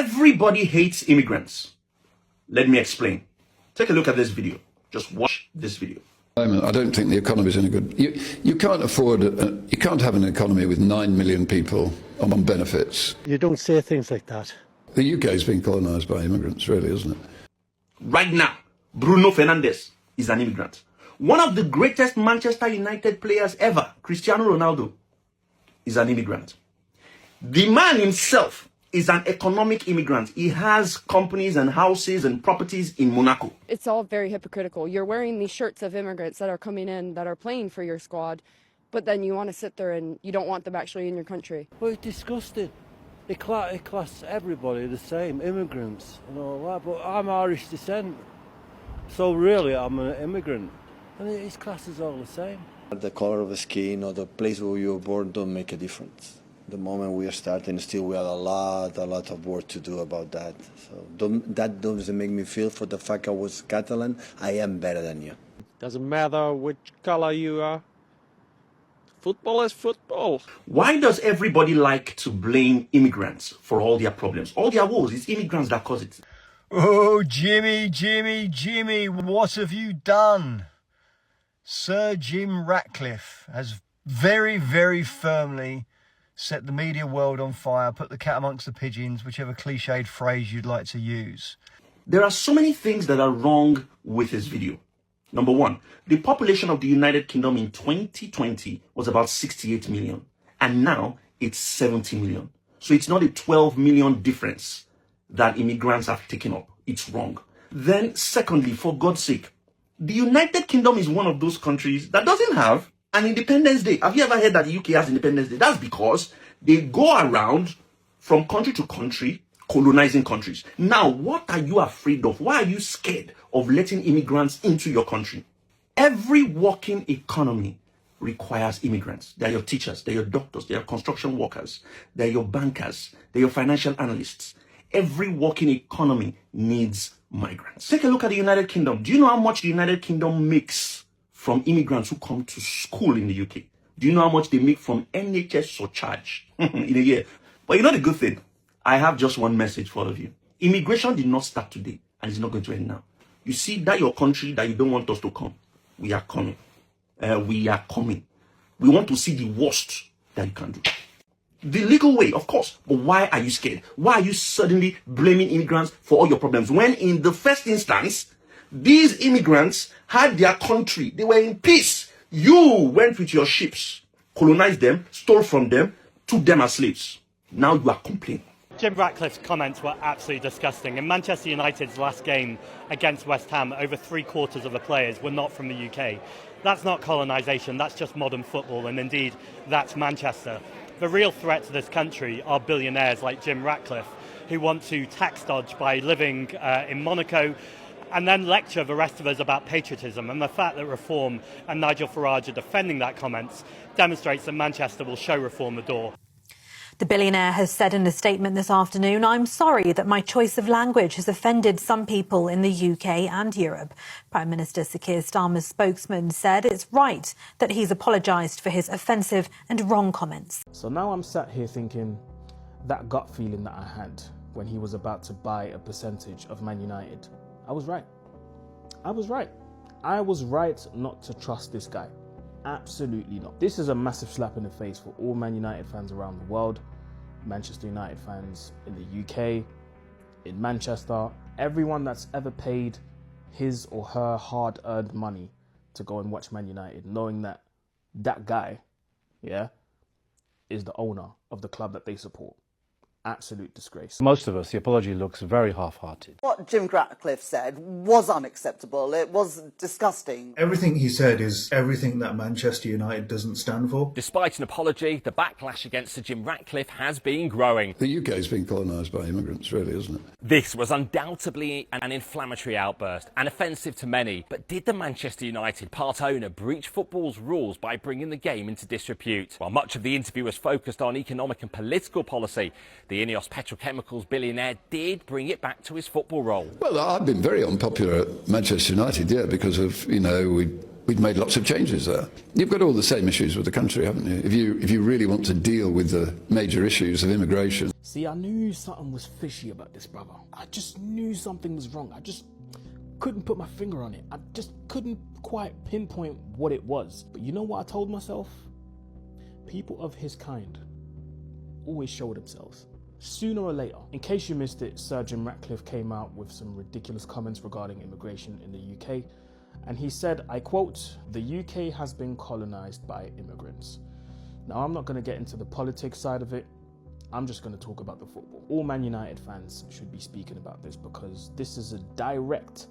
Everybody hates immigrants. Let me explain. Take a look at this video. Just watch this video. I don't think the economy is any good. You can't afford, you can't have an economy with 9 million people on benefits. You don't say things like that. The UK has been colonised by immigrants, really, isn't it? Right now, Bruno Fernandes is an immigrant. One of the greatest Manchester United players ever, Cristiano Ronaldo, is an immigrant. The man himself is an economic immigrant. He has companies and houses and properties in Monaco. It's all very hypocritical. You're wearing these shirts of immigrants that are coming in, that are playing for your squad, but then you want to sit there and you don't want them actually in your country. Well, it's disgusting. It class everybody the same, immigrants and all that, but I'm Irish descent, so really I'm an immigrant, and his class is all the same. The color of the skin or the place where you were born don't make a difference. The moment we are starting, still we have a lot of work to do about that. So that doesn't make me feel for the fact I was Catalan, I am better than you. Doesn't matter which color you are. Football is football. Why does everybody like to blame immigrants for all their problems? All their woes, it's immigrants that cause it. Oh, Jimmy, what have you done? Sir Jim Ratcliffe has very, very firmly set the media world on fire, put the cat amongst the pigeons, whichever cliched phrase you'd like to use. There are so many things that are wrong with this video. Number one, the population of the United Kingdom in 2020 was about 68 million, and now it's 70 million. So it's not a 12 million difference that immigrants have taken up. It's wrong. Then secondly, for God's sake, the United Kingdom is one of those countries that doesn't have an Independence Day. Have you ever heard that the UK has Independence Day? That's because they go around from country to country, colonizing countries. Now, what are you afraid of? Why are you scared of letting immigrants into your country? Every working economy requires immigrants. They're your teachers, they're your doctors, they're your construction workers, they're your bankers, they're your financial analysts. Every working economy needs migrants. Take a look at the United Kingdom. Do you know how much the United Kingdom makes from immigrants who come to school in the UK? Do you know how much they make from NHS surcharge in a year? But you know the good thing? I have just one message for all of you. Immigration did not start today, and it's not going to end now. You see, that your country that you don't want us to come, we are coming. We are coming. We want to see the worst that you can do. The legal way, of course. But why are you scared? Why are you suddenly blaming immigrants for all your problems? When in the first instance, these immigrants had their country. They were in peace. You went with your ships, colonized them, stole from them, took them as slaves. Now you are complaining. Jim Ratcliffe's comments were absolutely disgusting. In Manchester United's last game against West Ham, over 3/4 of the players were not from the UK. That's not colonisation, that's just modern football, and indeed, that's Manchester. The real threat to this country are billionaires like Jim Ratcliffe, who want to tax dodge by living in Monaco and then lecture the rest of us about patriotism. And the fact that Reform and Nigel Farage are defending that comments demonstrates that Manchester will show Reform the door. The billionaire has said in a statement this afternoon, "I'm sorry that my choice of language has offended some people in the UK and Europe." Prime Minister Sir Keir Starmer's spokesman said it's right that he's apologised for his offensive and wrong comments. So now I'm sat here thinking that gut feeling that I had when he was about to buy a percentage of Man United, I was right. I was right. I was right not to trust this guy. Absolutely not. This is a massive slap in the face for all Man United fans around the world, Manchester United fans in the UK, in Manchester, everyone that's ever paid his or her hard-earned money to go and watch Man United, knowing that that guy, is the owner of the club that they support. Absolute disgrace. Most of us, the apology looks very half-hearted. What Jim Ratcliffe said was unacceptable. It was disgusting. Everything he said is everything that Manchester United doesn't stand for. Despite an apology, the backlash against Sir Jim Ratcliffe has been growing. The UK has been colonised by immigrants, really, isn't it? This was undoubtedly an inflammatory outburst and offensive to many. But did the Manchester United part owner breach football's rules by bringing the game into disrepute? While much of the interview was focused on economic and political policy, the INEOS petrochemicals billionaire did bring it back to his football role. Well, I've been very unpopular at Manchester United, because of, we We've made lots of changes there. You've got all the same issues with the country, haven't you? If you really want to deal with the major issues of immigration. See, I knew something was fishy about this, brother. I just knew something was wrong. I just couldn't put my finger on it. I just couldn't quite pinpoint what it was. But you know what I told myself? People of his kind always show themselves. Sooner or later. In case you missed it, Sir Jim Ratcliffe came out with some ridiculous comments regarding immigration in the UK. And he said, I quote, "The UK has been colonised by immigrants." Now, I'm not going to get into the politics side of it. I'm just going to talk about the football. All Man United fans should be speaking about this because this is a direct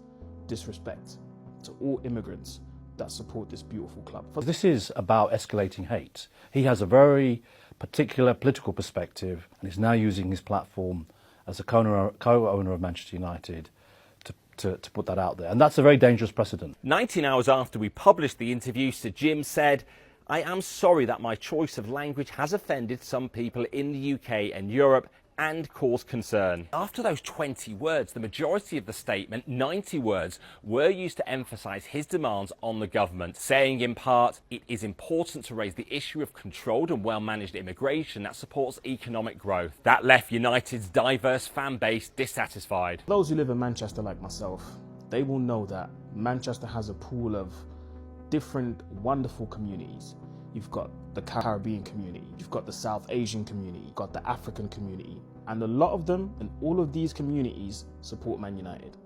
disrespect to all immigrants that support this beautiful club. This is about escalating hate. He has a very particular political perspective and is now using his platform as a co-owner of Manchester United to put that out there. And that's a very dangerous precedent. 19 hours after we published the interview, Sir Jim said, "I am sorry that my choice of language has offended some people in the UK and Europe and caused concern." After those 20 words, the majority of the statement, 90 words, were used to emphasise his demands on the government, saying in part, it is important to raise the issue of controlled and well-managed immigration that supports economic growth. That left United's diverse fan base dissatisfied. Those who live in Manchester like myself, they will know that Manchester has a pool of different wonderful communities. You've got the Caribbean community, you've got the South Asian community, you've got the African community, and a lot of them and all of these communities support Man United.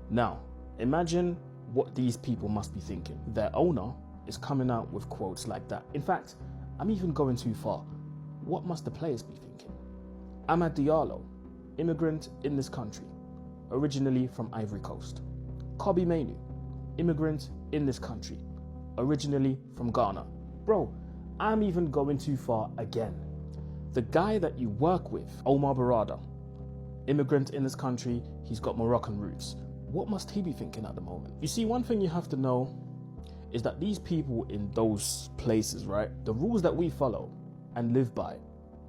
Now, imagine what these people must be thinking. Their owner is coming out with quotes like that. In fact, I'm even going too far. What must the players be thinking? Amad Diallo, immigrant in this country, originally from Ivory Coast. Kobbie Mainoo, immigrant in this country, originally from Ghana. Bro, I'm even going too far again. The guy that you work with, Omar Barada, immigrant in this country, he's got Moroccan roots. What must he be thinking at the moment? You see, one thing you have to know is that these people in those places, right, the rules that we follow and live by,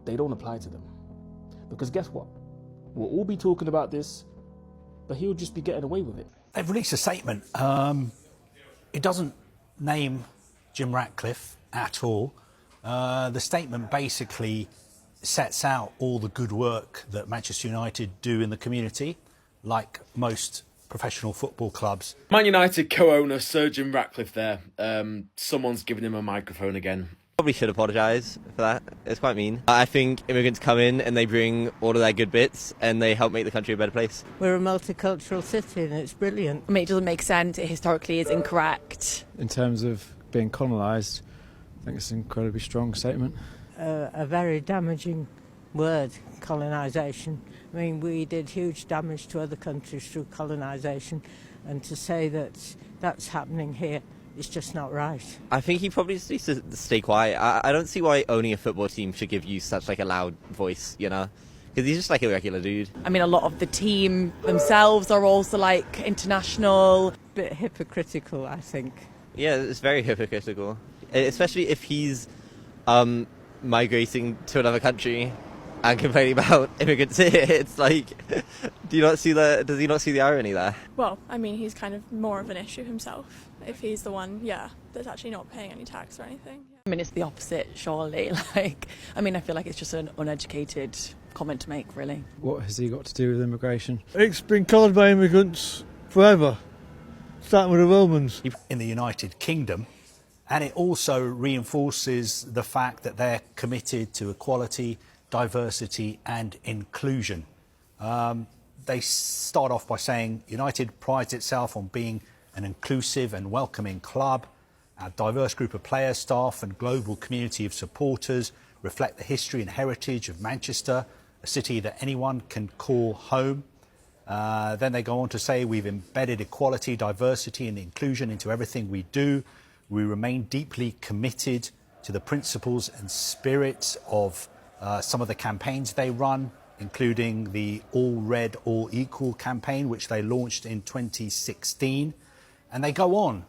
they don't apply to them. Because guess what? We'll all be talking about this, but he'll just be getting away with it. They've released a statement. It doesn't name Jim Ratcliffe at all. The statement basically sets out all the good work that Manchester United do in the community, like most professional football clubs. Man United co-owner Sir Jim Ratcliffe there. Someone's giving him a microphone again. Probably should apologise for that. It's quite mean. I think immigrants come in and they bring all of their good bits and they help make the country a better place. We're a multicultural city and it's brilliant. I mean, it doesn't make sense. It historically is incorrect. In terms of being colonised, I think it's an incredibly strong statement. A very damaging word, colonisation. I mean, we did huge damage to other countries through colonisation, and to say that that's happening here is just not right. I think he probably just needs to stay quiet. I don't see why owning a football team should give you such like a loud voice, you know? Because he's just like a regular dude. I mean, a lot of the team themselves are also like international. Bit hypocritical, I think. Yeah, it's very hypocritical. Especially if he's migrating to another country and complaining about immigrants here. It's like, does he not see the irony there? Well, I mean, he's kind of more of an issue himself. If he's the one, that's actually not paying any tax or anything. I mean, it's the opposite, surely. I feel like it's just an uneducated comment to make, really. What has he got to do with immigration? It's been coloured by immigrants forever, starting with the Romans. In the United Kingdom, and it also reinforces the fact that they're committed to equality, diversity and inclusion. They start off by saying United prides itself on being an inclusive and welcoming club. Our diverse group of players, staff and global community of supporters reflect the history and heritage of Manchester, a city that anyone can call home. Then they go on to say we've embedded equality, diversity and inclusion into everything we do. We remain deeply committed to the principles and spirits of some of the campaigns they run, including the All Red, All Equal campaign, which they launched in 2016. And they go on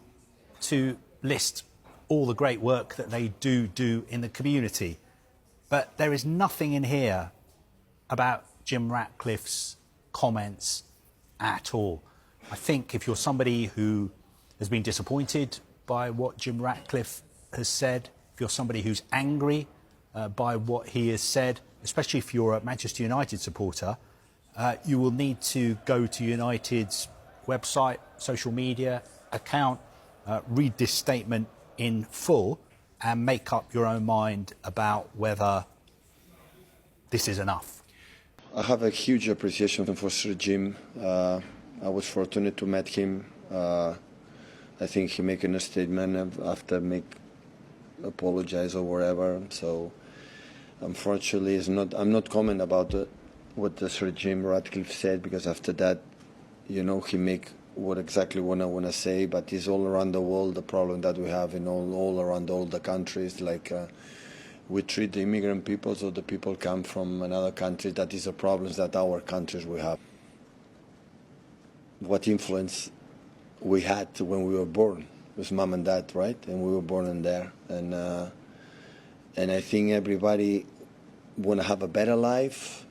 to list all the great work that they do in the community. But there is nothing in here about Jim Ratcliffe's comments at all. I think if you're somebody who has been disappointed by what Jim Ratcliffe has said, if you're somebody who's angry by what he has said, especially if you're a Manchester United supporter, you will need to go to United's website, social media account, read this statement in full and make up your own mind about whether this is enough. I have a huge appreciation for Sir Jim. I was fortunate to meet him. I think he making a statement after apologize or whatever. So unfortunately, I'm not commenting about what the Sir Jim Ratcliffe said, because after that, he make what exactly what I want to say. But it's all around the world, the problem that we have in all around all the countries. Like we treat the immigrant people, so the people come from another country. That is a problem that our countries we have. What influence we had when we were born with mom and dad, right? And we were born in there. And I think everybody want to have a better life.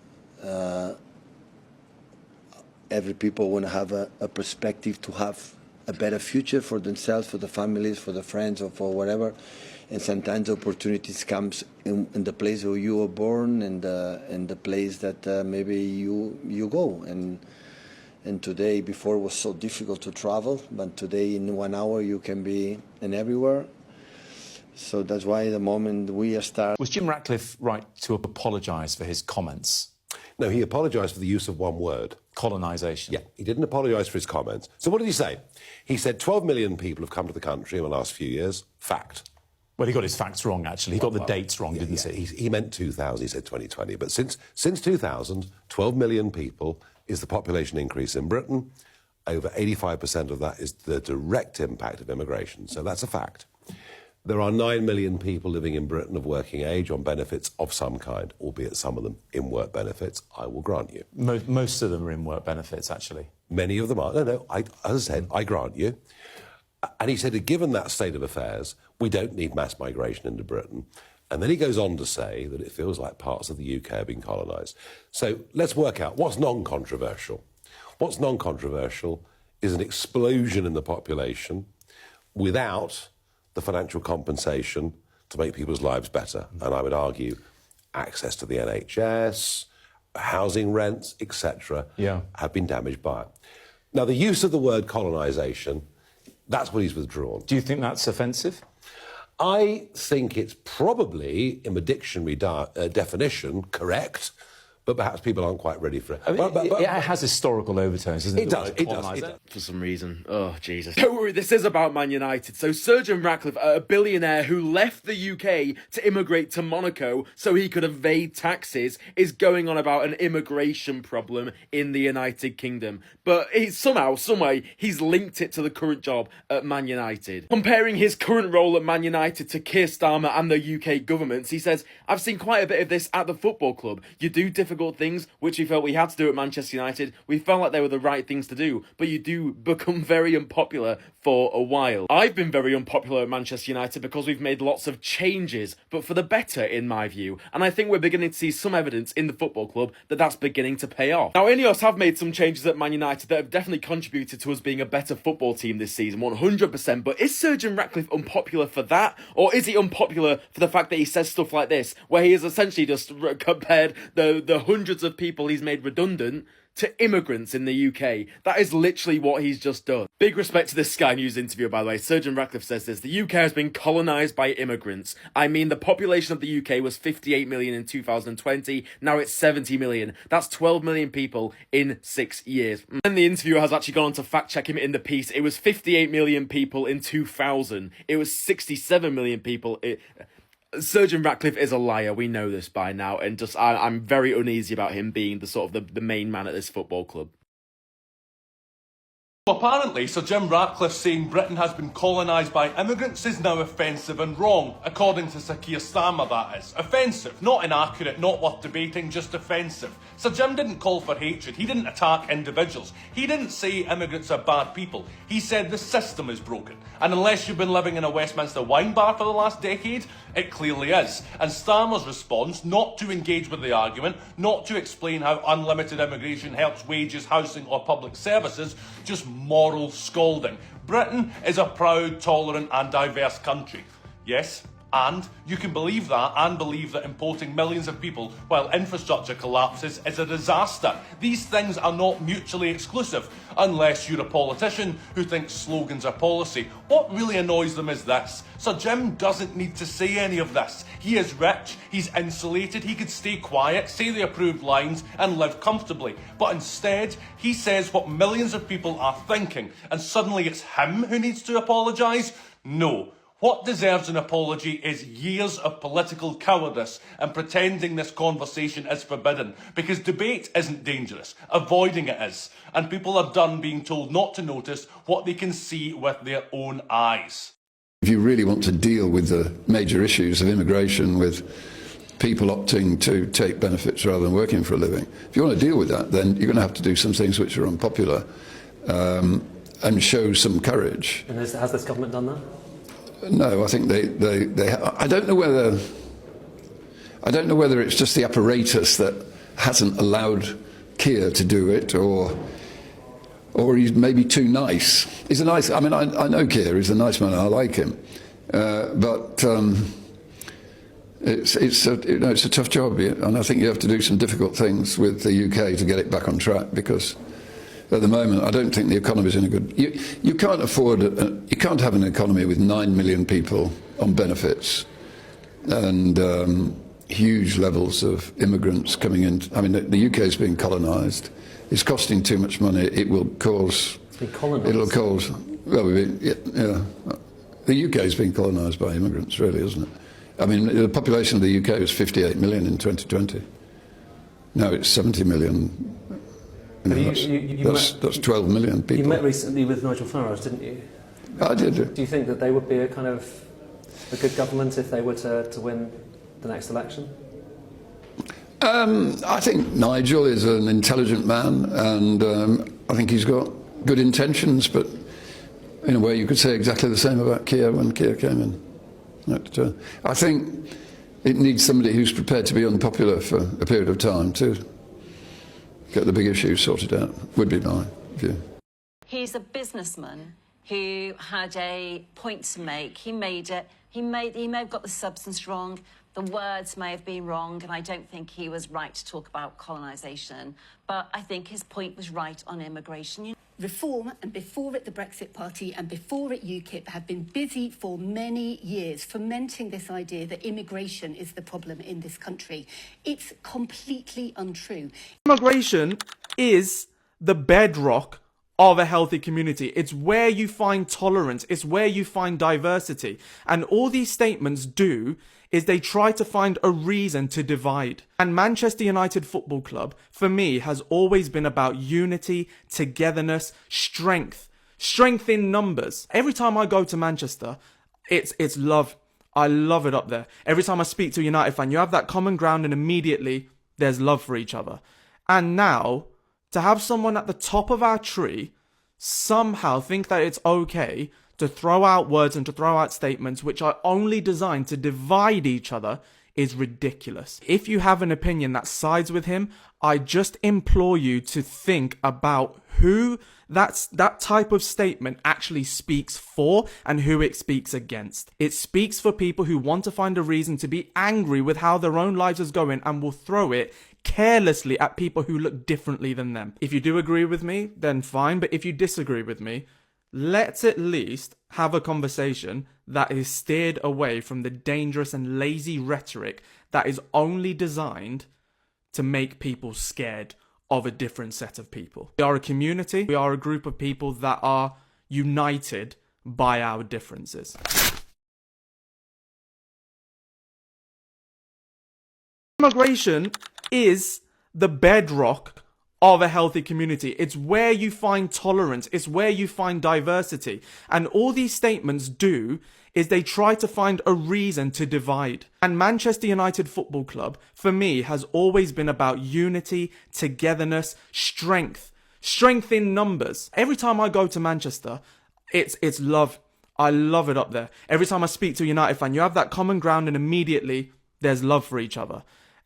Every people want to have a perspective to have a better future for themselves, for the families, for the friends, or for whatever. And sometimes opportunities comes in the place where you were born and the place that maybe you go. And today, before it was so difficult to travel, but today in 1 hour you can be in everywhere. So that's why the moment we start... Was Jim Ratcliffe right to apologise for his comments? No, he apologised for the use of one word. Colonisation. Yeah, he didn't apologise for his comments. So what did he say? He said 12 million people have come to the country in the last few years. Fact. Well, he got his facts wrong, actually. He got the dates wrong, didn't he? He meant 2000, he said 2020. But since 2000, 12 million people is the population increase in Britain. Over 85% of that is the direct impact of immigration. So that's a fact. There are 9 million people living in Britain of working age on benefits of some kind, albeit some of them in work benefits, I will grant you. Most of them are in work benefits, actually. Many of them are. No, as I said, I grant you. And he said that given that state of affairs, we don't need mass migration into Britain. And then he goes on to say that it feels like parts of the UK have been colonised. So let's work out what's non-controversial. What's non-controversial is an explosion in the population without the financial compensation to make people's lives better. And I would argue access to the NHS, housing rents, etc., have been damaged by it. Now, the use of the word colonisation, that's what he's withdrawn. Do you think that's offensive? I think it's probably, in the dictionary definition, correct, but perhaps people aren't quite ready for it. I mean, it has historical overtones, doesn't it? It does. For some reason. Oh, Jesus. Don't worry, this is about Man United. So Sir Jim Ratcliffe, a billionaire who left the UK to immigrate to Monaco so he could evade taxes, is going on about an immigration problem in the United Kingdom. But some way, he's linked it to the current job at Man United. Comparing his current role at Man United to Keir Starmer and the UK governments, he says, I've seen quite a bit of this at the football club. You do difficult things, which we felt we had to do at Manchester United. We felt like they were the right things to do, but you do become very unpopular for a while. I've been very unpopular at Manchester United because we've made lots of changes, but for the better, in my view. And I think we're beginning to see some evidence in the football club that that's beginning to pay off. Now, INEOS have made some changes at Man United that have definitely contributed to us being a better football team this season, 100%. But is Sir Jim Ratcliffe unpopular for that? Or is he unpopular for the fact that he says stuff like this, where he has essentially just compared the hundreds of people he's made redundant to immigrants in the UK? That is literally what he's just done. Big respect to this Sky News interview, by the way. Sir Jim Ratcliffe says this: the UK has been colonised by immigrants. I mean, the population of the UK was 58 million in 2020. Now it's 70 million. That's 12 million people in 6 years. And the interviewer has actually gone on to fact check him in the piece. It was 58 million people in 2000. It was 67 million people. Sir Jim Ratcliffe is a liar. We know this by now, and I'm very uneasy about him being the main man at this football club. Apparently, Sir Jim Ratcliffe saying Britain has been colonised by immigrants is now offensive and wrong, according to Sir Keir Starmer, that is. Offensive, not inaccurate, not worth debating, just offensive. Sir Jim didn't call for hatred, he didn't attack individuals, he didn't say immigrants are bad people, he said the system is broken. And unless you've been living in a Westminster wine bar for the last decade, it clearly is. And Starmer's response, not to engage with the argument, not to explain how unlimited immigration helps wages, housing or public services, just moral scalding. Britain is a proud, tolerant and diverse country. Yes, and you can believe that and believe that importing millions of people while infrastructure collapses is a disaster. These things are not mutually exclusive, unless you're a politician who thinks slogans are policy. What really annoys them is this. Sir Jim doesn't need to say any of this. He is rich, he's insulated, he could stay quiet, say the approved lines and live comfortably. But instead, he says what millions of people are thinking, and suddenly it's him who needs to apologise? No. What deserves an apology is years of political cowardice and pretending this conversation is forbidden, because debate isn't dangerous, avoiding it is, and people are done being told not to notice what they can see with their own eyes. If you really want to deal with the major issues of immigration, with people opting to take benefits rather than working for a living, if you want to deal with that, then you're going to have to do some things which are unpopular and show some courage. And has this government done that? No, I think they I don't know whether it's just the apparatus that hasn't allowed Keir to do it, or he's maybe too nice. He's a nice. I mean, I know Keir. He's a nice man. I like him, but it's a tough job, and I think you have to do some difficult things with the UK to get it back on track, because at the moment, I don't think the economy is in a good. You can't afford. You can't have an economy with 9 million people on benefits and huge levels of immigrants coming in. I mean, the UK is being colonised. It's costing too much money. It will cause. It's been colonised. It'll cause. Well, yeah. The UK is being colonised by immigrants, really, isn't it? I mean, the population of the UK was 58 million in 2020. Now it's 70 million. That's 12 million people. You met recently with Nigel Farage, didn't you? I did. Do you think that they would be a good government if they were to win the next election? I think Nigel is an intelligent man, and I think he's got good intentions, but in a way you could say exactly the same about Keir when Keir came in. I think it needs somebody who's prepared to be unpopular for a period of time to get the big issues sorted out, would be my view. He's a businessman who had a point to make. He made it. He may have got the substance wrong. The words may have been wrong, and I don't think he was right to talk about colonisation. But I think his point was right on immigration. Reform, and before it the Brexit Party and before it UKIP, have been busy for many years fomenting this idea that immigration is the problem in this country. It's completely untrue. Immigration is the bedrock of a healthy community. It's where you find tolerance. It's where you find diversity. And all these statements do is they try to find a reason to divide. And Manchester United Football Club, for me, has always been about unity, togetherness, strength. Strength in numbers. Every time I go to Manchester, it's love. I love it up there. Every time I speak to a United fan, you have that common ground and immediately there's love for each other. And now, to have someone at the top of our tree somehow think that it's okay to throw out words and to throw out statements which are only designed to divide each other is ridiculous. If you have an opinion that sides with him, I just implore you to think about who that type of statement actually speaks for and who it speaks against. It speaks for people who want to find a reason to be angry with how their own lives is going and will throw it carelessly at people who look differently than them. If you do agree with me, then fine. But if you disagree with me, let's at least have a conversation that is steered away from the dangerous and lazy rhetoric that is only designed to make people scared of a different set of people. We are a community. We are a group of people that are united by our differences. Immigration is the bedrock of a healthy community. It's where you find tolerance. It's where you find diversity. And all these statements do is they try to find a reason to divide. And Manchester United Football Club, for me, has always been about unity, togetherness, strength. Strength in numbers. Every time I go to Manchester, it's love. I love it up there. Every time I speak to a United fan, you have that common ground and immediately there's love for each other.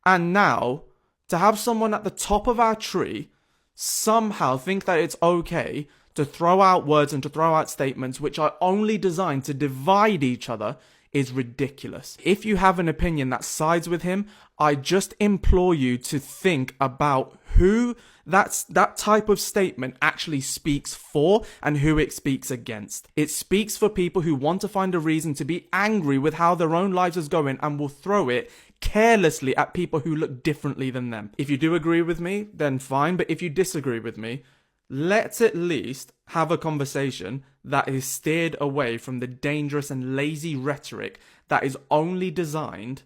And now, to have someone at the top of our tree somehow think that it's okay to throw out words and to throw out statements which are only designed to divide each other is ridiculous. If you have an opinion that sides with him, I just implore you to think about who that type of statement actually speaks for and who it speaks against. It speaks for people who want to find a reason to be angry with how their own lives is going and will throw it carelessly at people who look differently than them. If you do agree with me, then fine, but if you disagree with me, let's at least have a conversation that is steered away from the dangerous and lazy rhetoric that is only designed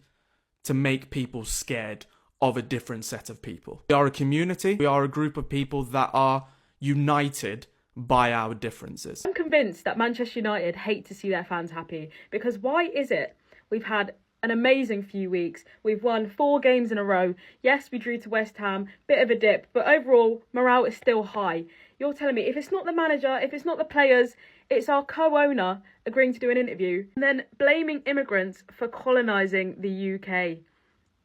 to make people scared of a different set of people. We are a community. We are a group of people that are united by our differences. I'm convinced that Manchester United hate to see their fans happy, because why is it we've had an amazing few weeks? We've won 4 games in a row. Yes, we drew to West Ham, bit of a dip, but overall morale is still high. You're telling me if it's not the manager, if it's not the players, it's our co-owner agreeing to do an interview and then blaming immigrants for colonising the UK.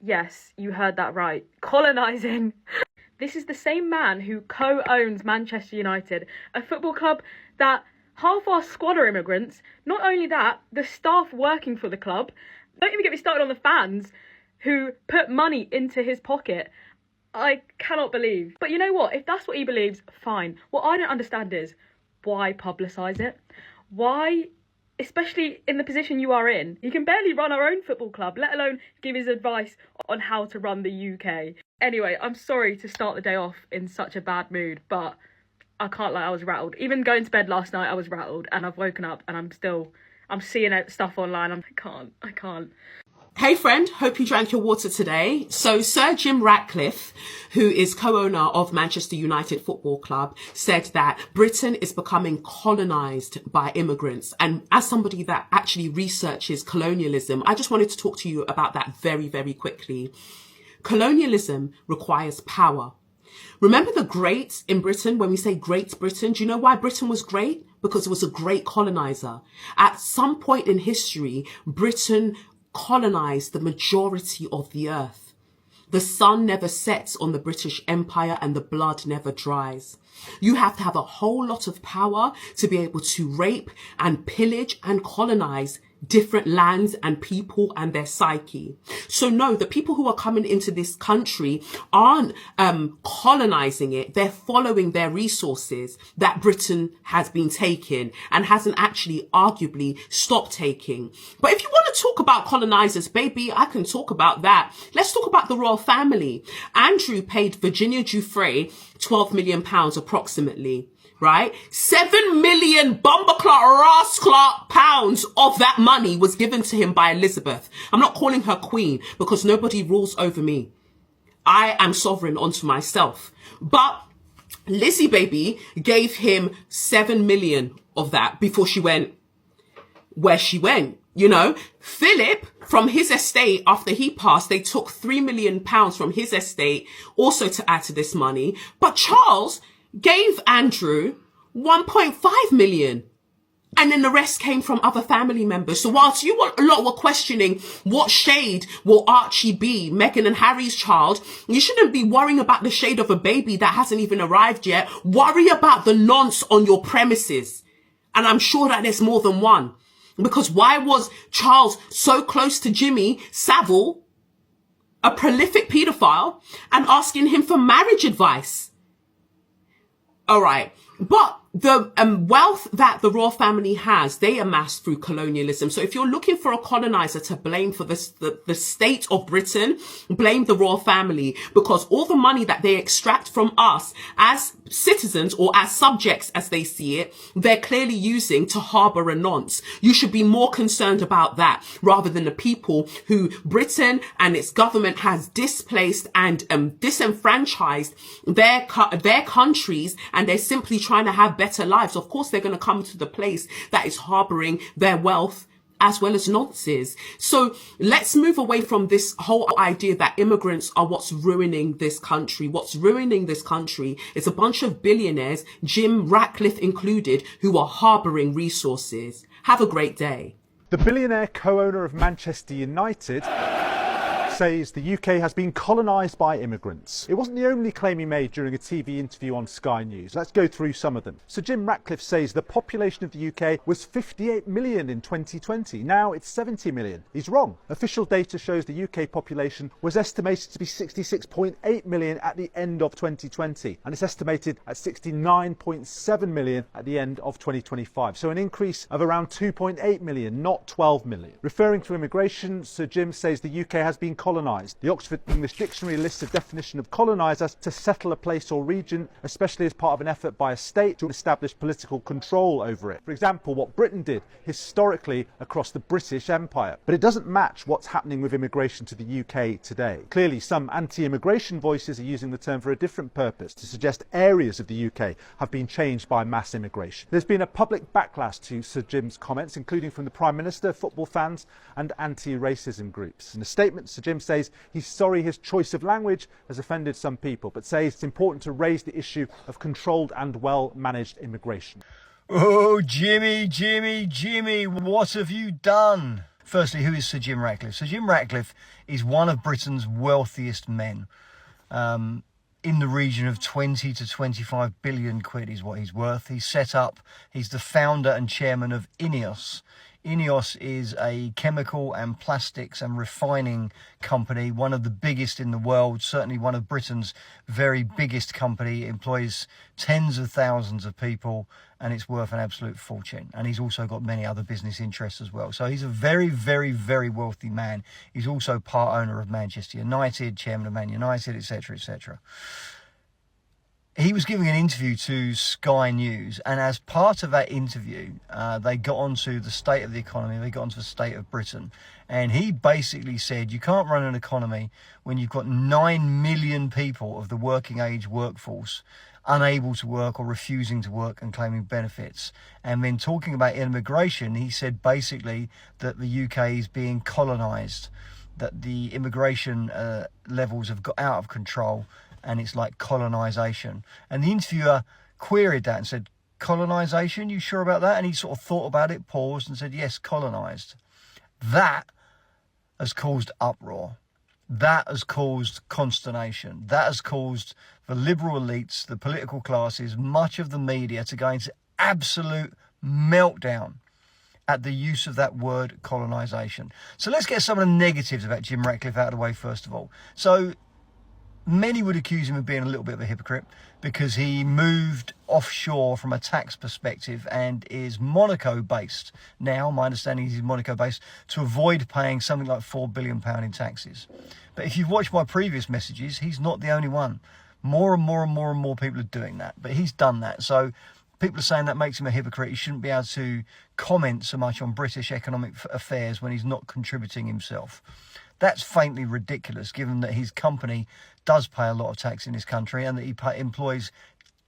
Yes, you heard that right. Colonising. This is the same man who co-owns Manchester United, a football club that half our squad are immigrants. Not only that, the staff working for the club. Don't even get me started on the fans who put money into his pocket. I cannot believe. But you know what? If that's what he believes, fine. What I don't understand is why publicise it? Why, especially in the position you are in? You can barely run our own football club, let alone give his advice on how to run the UK. Anyway, I'm sorry to start the day off in such a bad mood, but I can't lie, I was rattled. Even going to bed last night, I was rattled, and I've woken up and I'm seeing stuff online. I can't. Hey friend, hope you drank your water today. So Sir Jim Ratcliffe, who is co-owner of Manchester United Football Club, said that Britain is becoming colonised by immigrants. And as somebody that actually researches colonialism, I just wanted to talk to you about that very, very quickly. Colonialism requires power. Remember the greats in Britain? When we say Great Britain, do you know why Britain was great? Because it was a great colonizer. At some point in history, Britain colonized the majority of the earth. The sun never sets on the British Empire and the blood never dries. You have to have a whole lot of power to be able to rape and pillage and colonize different lands and people and their psyche. So no, the people who are coming into this country aren't colonizing it. They're following their resources that Britain has been taking and hasn't actually arguably stopped taking. But if you want to talk about colonizers, baby, I can talk about that. Let's talk about the royal family. Andrew paid Virginia Giuffre £12 million approximately. Right? 7 million bomberclot pounds of that money was given to him by Elizabeth. I'm not calling her queen because nobody rules over me. I am sovereign unto myself. But Lizzie baby gave him 7 million of that before she went where she went. You know, Philip, from his estate, after he passed, they took £3 million from his estate also to add to this money. But Charles gave Andrew 1.5 million. And then the rest came from other family members. So whilst you a lot were questioning what shade will Archie be, Meghan and Harry's child, you shouldn't be worrying about the shade of a baby that hasn't even arrived yet. Worry about the nonce on your premises. And I'm sure that there's more than one. Because why was Charles so close to Jimmy Savile, a prolific paedophile, and asking him for marriage advice? All right. But the wealth that the royal family has, they amassed through colonialism. So if you're looking for a colonizer to blame for this, the state of Britain, blame the royal family, because all the money that they extract from us as citizens or as subjects as they see it, they're clearly using to harbour a nonce. You should be more concerned about that rather than the people who Britain and its government has displaced and disenfranchised their countries, and they're simply trying to have better lives. Of course, they're going to come to the place that is harbouring their wealth as well as nonces. So let's move away from this whole idea that immigrants are what's ruining this country. What's ruining this country is a bunch of billionaires, Jim Ratcliffe included, who are harbouring resources. Have a great day. The billionaire co-owner of Manchester United says the UK has been colonised by immigrants. It wasn't the only claim he made during a TV interview on Sky News. Let's go through some of them. Sir Jim Ratcliffe says the population of the UK was 58 million in 2020. Now it's 70 million. He's wrong. Official data shows the UK population was estimated to be 66.8 million at the end of 2020, and it's estimated at 69.7 million at the end of 2025. So an increase of around 2.8 million, not 12 million. Referring to immigration, Sir Jim says the UK has been colonised. The Oxford English Dictionary lists a definition of colonise as to settle a place or region, especially as part of an effort by a state to establish political control over it. For example, what Britain did historically across the British Empire. But it doesn't match what's happening with immigration to the UK today. Clearly, some anti-immigration voices are using the term for a different purpose, to suggest areas of the UK have been changed by mass immigration. There's been a public backlash to Sir Jim's comments, including from the Prime Minister, football fans and anti-racism groups. In a statement, Sir Jim says he's sorry his choice of language has offended some people, but says it's important to raise the issue of controlled and well-managed immigration. Oh, Jimmy, what have you done? Firstly, who is Sir Jim Ratcliffe? Sir Jim Ratcliffe is one of Britain's wealthiest men. In the region of 20 to 25 billion quid is what he's worth. He's the founder and chairman of INEOS. INEOS is a chemical and plastics and refining company, one of the biggest in the world, certainly one of Britain's very biggest company. It employs tens of thousands of people and it's worth an absolute fortune. And he's also got many other business interests as well. So he's a very, very, very wealthy man. He's also part owner of Manchester United, chairman of Man United, etc., etc. He was giving an interview to Sky News, and as part of that interview, they got onto the state of the economy, they got onto the state of Britain, and he basically said you can't run an economy when you've got 9 million people of the working age workforce unable to work or refusing to work and claiming benefits. And then talking about immigration, he said basically that the UK is being colonised, that the immigration levels have got out of control, and it's like colonisation. And the interviewer queried that and said, colonisation, you sure about that? And he sort of thought about it, paused and said, yes, colonised. That has caused uproar. That has caused consternation. That has caused the liberal elites, the political classes, much of the media to go into absolute meltdown at the use of that word colonisation. So let's get some of the negatives about Jim Ratcliffe out of the way first of all. So many would accuse him of being a little bit of a hypocrite because he moved offshore from a tax perspective and is Monaco-based now. My understanding is he's Monaco-based to avoid paying something like £4 billion in taxes. But if you've watched my previous messages, he's not the only one. More and more people are doing that. But he's done that. So people are saying that makes him a hypocrite. He shouldn't be able to comment so much on British economic affairs when he's not contributing himself. That's faintly ridiculous, given that his company does pay a lot of tax in this country and that he employs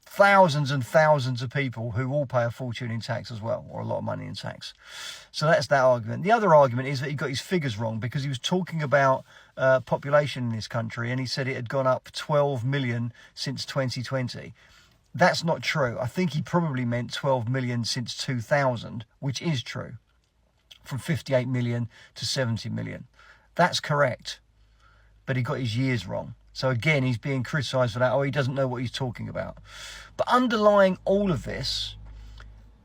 thousands and thousands of people who all pay a fortune in tax as well, or a lot of money in tax. So that's that argument. The other argument is that he got his figures wrong because he was talking about population in this country and he said it had gone up 12 million since 2020. That's not true. I think he probably meant 12 million since 2000, which is true, from 58 million to 70 million. That's correct, but he got his years wrong. So again, he's being criticised for that. Oh, he doesn't know what he's talking about. But underlying all of this,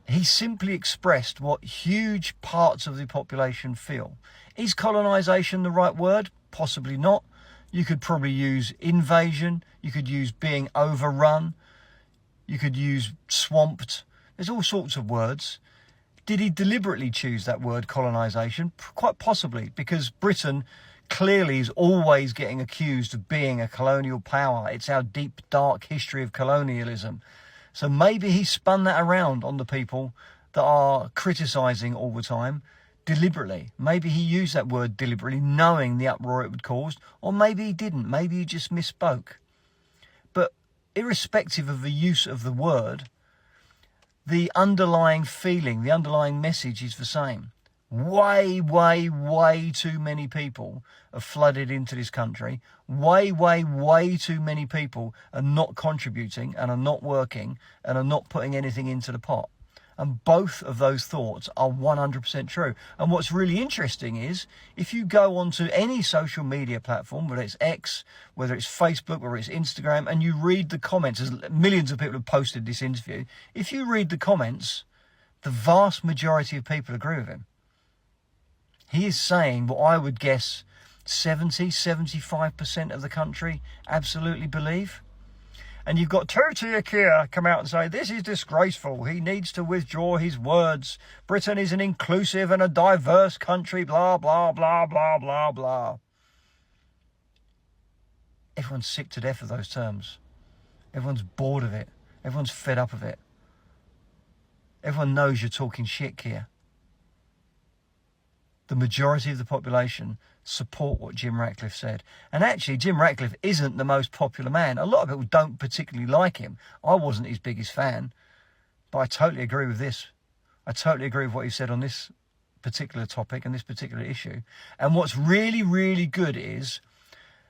he simply expressed what huge parts of the population feel. Is colonisation the right word? Possibly not. You could probably use invasion. You could use being overrun. You could use swamped. There's all sorts of words. Did he deliberately choose that word, colonisation? Quite possibly, because Britain clearly is always getting accused of being a colonial power. It's our deep, dark history of colonialism. So maybe he spun that around on the people that are criticising all the time deliberately. Maybe he used that word deliberately, knowing the uproar it would cause, or maybe he didn't. Maybe he just misspoke. But irrespective of the use of the word, the underlying feeling, the underlying message is the same. Way too many people have flooded into this country. Way too many people are not contributing and are not working and are not putting anything into the pot. And both of those thoughts are 100% true. And what's really interesting is if you go onto any social media platform, whether it's X, whether it's Facebook, whether it's Instagram, and you read the comments, as millions of people have posted this interview, if you read the comments, the vast majority of people agree with him. He is saying what I would guess 75% of the country absolutely believe. And you've got Tutia Keir come out and say, this is disgraceful. He needs to withdraw his words. Britain is an inclusive and a diverse country, blah, blah, blah, blah, blah, blah. Everyone's sick to death of those terms. Everyone's bored of it. Everyone's fed up of it. Everyone knows you're talking shit, Keir. The majority of the population support what Jim Ratcliffe said. And actually, Jim Ratcliffe isn't the most popular man. A lot of people don't particularly like him. I wasn't his biggest fan, but I totally agree with this. I totally agree with what he said on this particular topic and this particular issue. And what's really, really good is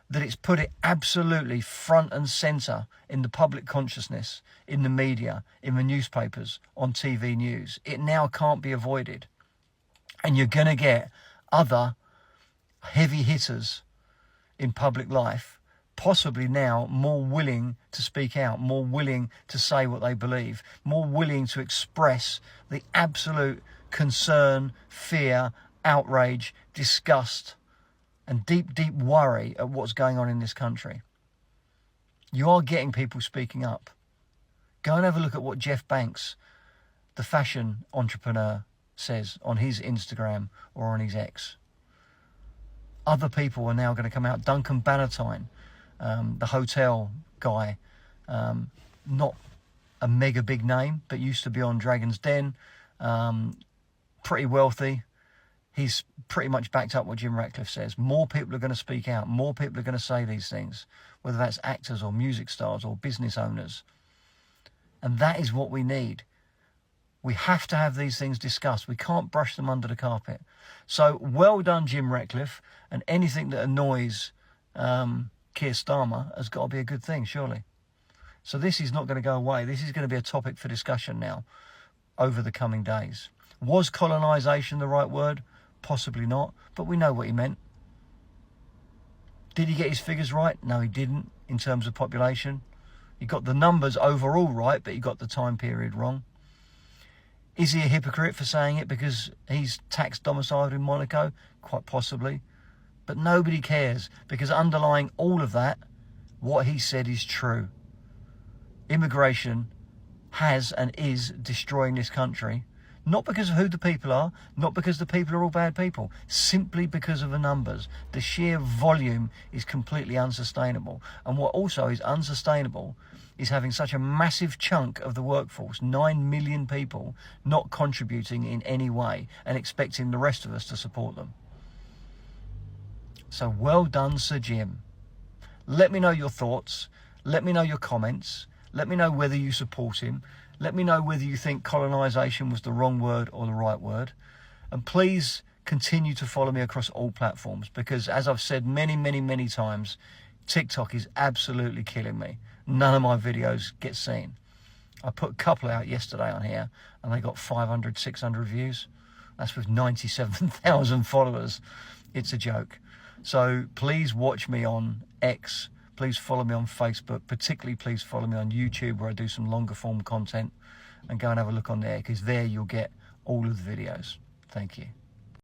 that it's put it absolutely front and centre in the public consciousness, in the media, in the newspapers, on TV news. It now can't be avoided. And you're going to get other heavy hitters in public life, possibly now more willing to speak out, more willing to say what they believe, more willing to express the absolute concern, fear, outrage, disgust, and deep, deep worry at what's going on in this country. You are getting people speaking up. Go and have a look at what Jeff Banks, the fashion entrepreneur, says on his Instagram or on his X. Other people are now going to come out. Duncan Bannatyne, the hotel guy, not a mega big name, but used to be on Dragon's Den, pretty wealthy. He's pretty much backed up what Jim Ratcliffe says. More people are going to speak out. More people are going to say these things, whether that's actors or music stars or business owners. And that is what we need. We have to have these things discussed. We can't brush them under the carpet. So well done, Jim Ratcliffe. And anything that annoys Keir Starmer has got to be a good thing, surely. So this is not going to go away. This is going to be a topic for discussion now over the coming days. Was colonisation the right word? Possibly not. But we know what he meant. Did he get his figures right? No, he didn't in terms of population. He got the numbers overall right, but he got the time period wrong. Is he a hypocrite for saying it because he's tax domiciled in Monaco? Quite possibly. But nobody cares, because underlying all of that, what he said is true. Immigration has and is destroying this country, not because of who the people are, not because the people are all bad people, simply because of the numbers. The sheer volume is completely unsustainable. And what also is unsustainable is having such a massive chunk of the workforce, 9 million people, not contributing in any way and expecting the rest of us to support them. So well done, Sir Jim. Let me know your thoughts. Let me know your comments. Let me know whether you support him. Let me know whether you think colonisation was the wrong word or the right word. And please continue to follow me across all platforms, because as I've said many, many, many times, TikTok is absolutely killing me. None of my videos get seen. I put a couple out yesterday on here and they got 500, 600 views. That's with 97,000 followers. It's a joke. So please watch me on X. Please follow me on Facebook. Particularly please follow me on YouTube, where I do some longer form content, and go and have a look on there, because there you'll get all of the videos. Thank you.